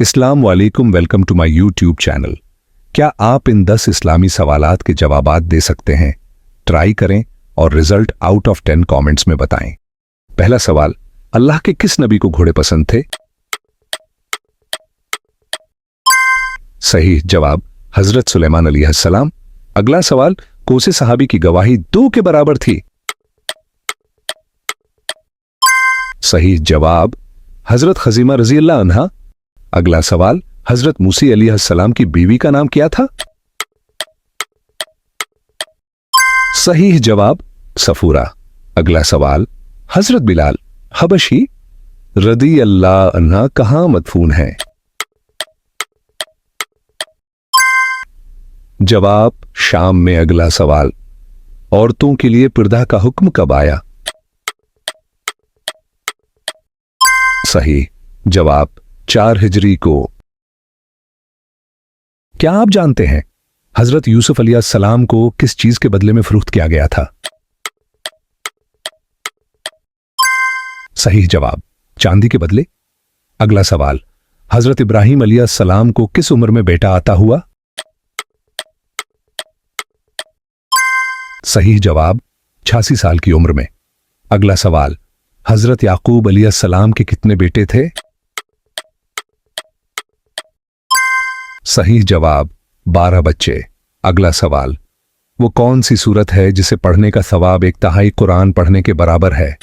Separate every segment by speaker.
Speaker 1: अस्सलाम वालेकुम, welcome to my YouTube channel. क्या आप इन 10 इस्लामी सवालात के जवाबात दे सकते हैं? ट्राई करें और रिजल्ट आउट ऑफ 10 कमेंट्स में बताएं। पहला सवाल, अल्लाह के किस नबी को घोड़े पसंद थे? सही जवाब हजरत सुलेमान अलैहिस्सलाम। अगला सवाल, कौसे सहाबी की गवाही 2 के बराबर थी? सही जवाब हजरत खजीमा रजी अल्लाह अन्हा। अगला सवाल, हजरत मूसा अलैहिस्सलाम की बीवी का नाम क्या था? सही जवाब सफूरा। अगला सवाल, हजरत बिलाल हबशी रदी अल्लाह अन्हा कहां मदफून है? जवाब शाम में। अगला सवाल, औरतों के लिए पर्दा का हुक्म कब आया? सही जवाब 4 हिजरी को। क्या आप जानते हैं हजरत यूसुफ अलैहिस्सलाम को किस चीज के बदले में फरोख्त किया गया था? सही जवाब चांदी के बदले। अगला सवाल, हजरत इब्राहिम अलैहिस्सलाम को किस उम्र में बेटा अता हुआ? सही जवाब 86 साल की उम्र में। अगला सवाल, हजरत याकूब अलैहिस्सलाम के कितने बेटे थे? सही जवाब 12 बच्चे। अगला सवाल, वो कौन सी सूरत है जिसे पढ़ने का सवाब 1/3 कुरान पढ़ने के बराबर है?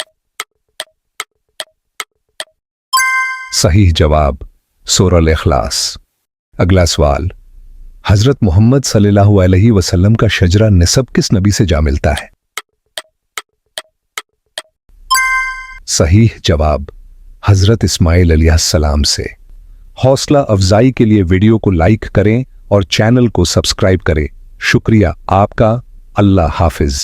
Speaker 1: सही जवाब सूरह अल-इखलास। अगला सवाल, हजरत मोहम्मद सल्लल्लाहु अलैहि वसल्लम का शजरा निसब किस नबी से जा मिलता है? सही जवाब हजरत इस्माइल अलैहिस्सलाम से। हौसला अफजाई के लिए वीडियो को लाइक करें और चैनल को सब्सक्राइब करें। शुक्रिया आपका। अल्लाह हाफिज।